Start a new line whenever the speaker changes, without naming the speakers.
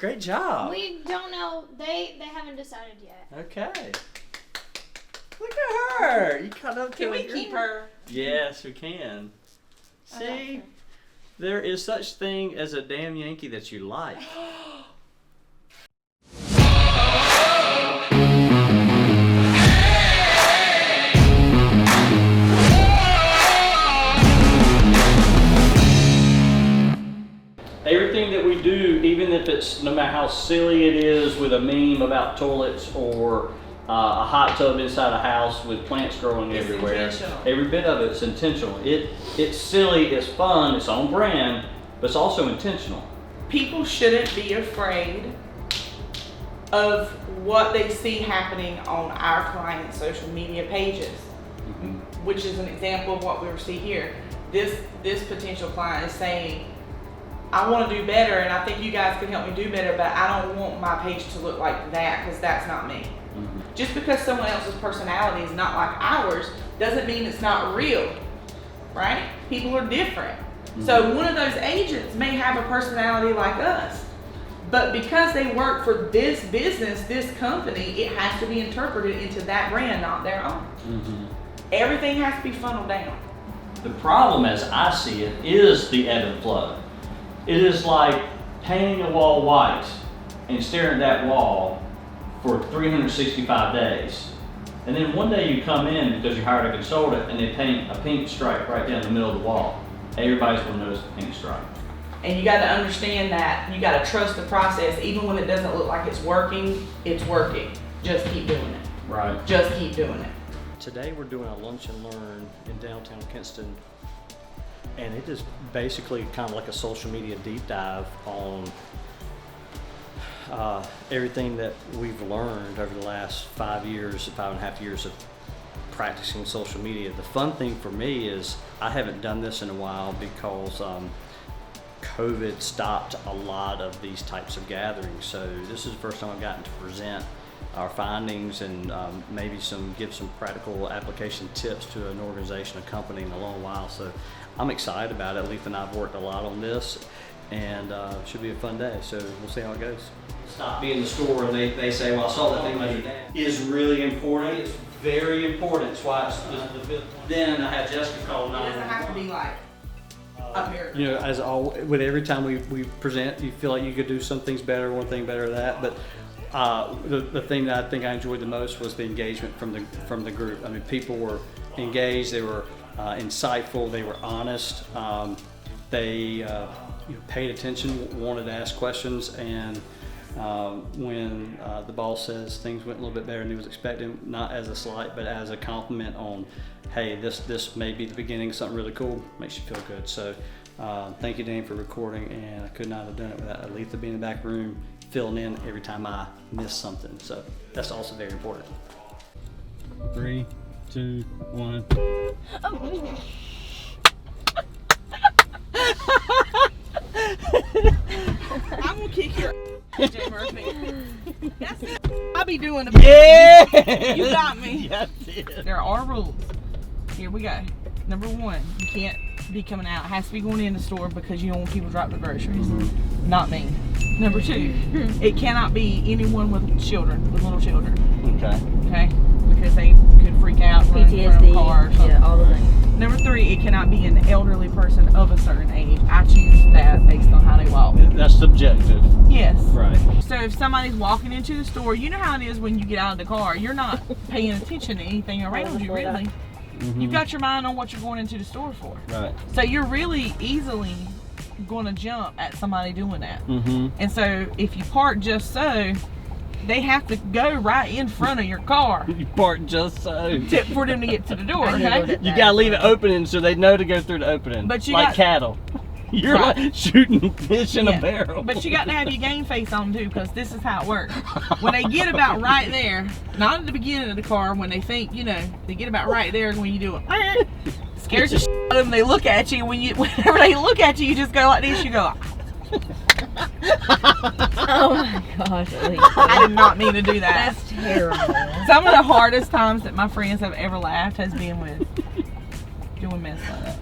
Great job.
We don't know. They haven't decided yet.
Okay. Look at her. You caught up to
Can we keep her?
Yes, we can. See, there is such thing as a damn Yankee that you like. Everything that we do, even if it's no matter how silly it is with a meme about toilets or a hot tub inside a house with plants growing everywhere, every bit of it's intentional. It's silly, it's fun, it's on brand, but it's also intentional.
People shouldn't be afraid of what they see happening on our clients' social media pages, which is an example of what we see here. This potential client is saying, I want to do better, and I think you guys can help me do better, but I don't want my page to look like that because that's not me. Just because someone else's personality is not like ours doesn't mean it's not real, right? People are different. So one of those agents may have a personality like us, but because they work for this business, this company, it has to be interpreted into that brand, not their own. Everything has to be funneled down.
The problem, as I see it, is the ebb and flow. It is like painting a wall white and staring at that wall for 365 days. And then one day you come in because you hired a consultant and they paint a pink stripe right down the middle of the wall. Everybody's gonna notice the pink stripe.
And you got to understand that you got to trust the process. Even when it doesn't look like it's working, it's working. Just keep doing it.
Right.
Just keep doing it.
Today we're doing a lunch and learn in downtown Kinston. And it is basically kind of like a social media deep dive on everything that we've learned over the last 5.5 years of practicing social media. The fun thing for me is I haven't done this in a while because COVID stopped a lot of these types of gatherings. So this is the first time I've gotten to present our findings and maybe give some practical application tips to an organization, a company in a long while. So I'm excited about it. Leith and I've worked a lot on this, and it should be a fun day. So we'll see how it goes. Stop being in the store and they say, well, I saw that thing about your dad. Is really important. It's very important. It's why it's the fifth one. Then I had Jessica call 911.
It doesn't have to be like up here.
You know, as always, with every time we present, you feel like you could do some things better, one thing better than that. But the thing that I think I enjoyed the most was the engagement from the group. I mean, people were engaged. They were insightful. They were honest. They paid attention, wanted to ask questions, and when the boss says things went a little bit better than he was expecting, not as a slight, but as a compliment on, hey, this may be the beginning of something really cool, makes you feel good. So thank you, Dane, for recording, and I could not have done it without Aletha being in the back room, filling in every time I miss something. So that's also very important. 3, 2, 1.
I'm gonna kick your Jay Murphy. That's it. I be doing the
Yeah!
You got me.
Yeah, I did.
There are rules. Here we go. Number 1, you can't be coming out. It has to be going in the store because you don't want people to drop their groceries. Not me. Number 2, it cannot be anyone with children, with little children. Okay? Because they could freak out, run from a car or something.
Yeah, all the things.
Number 3, it cannot be an elderly person of a certain age. I choose that based on how they walk.
That's subjective.
Yes.
Right.
So if somebody's walking into the store, you know how it is when you get out of the car. You're not paying attention to anything around you, really. You've got your mind on what you're going into the store for.
Right.
So you're really easily going to jump at somebody doing that. And so if you park just so, they have to go right in front of your car.
You park just so.
For them to get to the door, okay?
You gotta leave it opening so they know to go through the opening.
But you
like
got,
cattle. You're like shooting fish in a barrel.
But you got to have your game face on too, because this is how it works. When they get about right there, not at the beginning of the car, when they think, they get about right there, when you do it, scares the shit out of them. They look at you. Whenever they look at you, you just go like this. You go.
Oh my gosh,
I did not mean to do that.
That's terrible.
Some of the hardest times that my friends have ever laughed has been with doing mess like that.